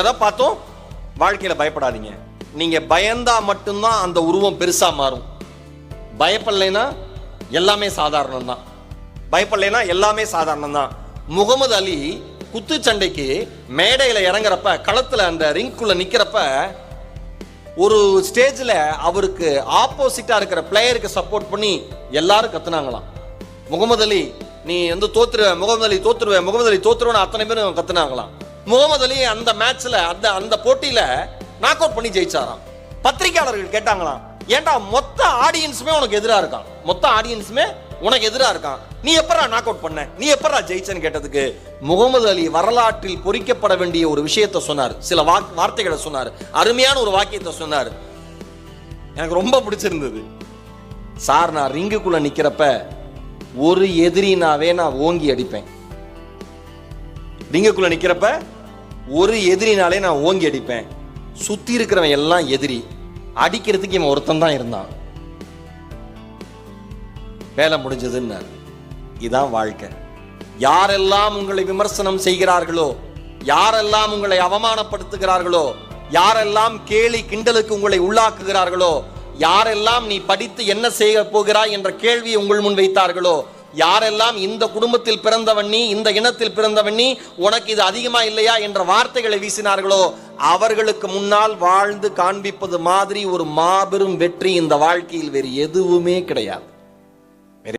எதை பார்த்தும் வாழ்க்கையில பயப்படாதீங்க. நீங்க பயந்தா மட்டும்தான் அந்த உருவம் பெருசா மாறும். பயப்படலைன்னா எல்லாமே சாதாரணம் தான். பயப்படலைன்னா எல்லாமே சாதாரணம் தான். முகமது அலி குத்துச்சண்டைக்கு மேடையில இறங்குறப்ப, களத்துல அந்த ரிங்குள்ள நிக்கிறப்ப, ஒரு ஸ்டேஜ்ல அவருக்கு ஆப்போசிட்டா இருக்கிற பிளேயருக்கு சப்போர்ட் பண்ணி எல்லாரும் கத்துனாங்களாம். முகமது அலி நீ வந்து தோத்துருவ, முகமது அலி தோத்துருவ, முகமது அலி தோத்துருவன்னு அத்தனை பேரும் கத்துனாங்களாம். முகமது அலி அந்த மேட்ச்ல அந்த போட்டியில நாக் அவுட் பண்ணி ஜெயிச்சாராம். பத்திரிகையாளர்கள் கேட்டாங்களாம், ஏன்டா மொத்த ஆடியன்ஸுமே உனக்கு எதிரா இருக்கான், மொத்த ஆடியன்ஸுமே உனக்கு எதிரா இருக்கான், நீ எப்பறா நாக் அவுட் பண்ண, நீ எப்பறா ஜெயிச்சன்னு கேட்டதுக்கு முகமது அலி வரலாற்றில் பொறிக்கப்பட வேண்டிய ஒரு விஷயத்தை சொன்னார். சில வார்த்தைகளை சொன்னார். அருமையான ஒரு வாக்கியத்தை சொன்னார். எனக்கு ரொம்ப பிடிச்சிருந்தது. சார், நான் ரிங்குக்குள்ள நிக்கிறப்ப ஒரு எதிரினாவே நான் ஓங்கி அடிப்பேன். ரிங்குக்குள்ள நிக்கிறப்ப ஒரு எதிரினாலே நான் ஓங்கி அடிப்பேன். சுத்தி இருக்கிறவன் எல்லாம் எதிரி, அடிக்கிறதுக்கு இவன் ஒருத்தன் தான் இருந்தான். வேலை முடிஞ்சதுன்னு. இதான் வாழ்க்கை. யாரெல்லாம் உங்களை விமர்சனம் செய்கிறார்களோ, யாரெல்லாம் உங்களை அவமானப்படுத்துகிறார்களோ, யாரெல்லாம் கேலி கிண்டலுக்கு உங்களை உள்ளாக்குகிறார்களோ, யாரெல்லாம் நீ படித்து என்ன செய்ய போகிறாய் என்ற கேள்வியை உங்கள் முன் வைத்தார்களோ, யாரெல்லாம் இந்த குடும்பத்தில் பிறந்தவன் நீ, இந்த இனத்தில் பிறந்தவன் நீ, உனக்கு இது அதிகமா இல்லையா என்ற வார்த்தைகளை வீசினார்களோ, அவர்களுக்கு முன்னால் வாழ்ந்து காண்பிப்பது மாதிரி ஒரு மாபெரும் வெற்றி இந்த வாழ்க்கையில் வேறு எதுவுமே கிடையாது.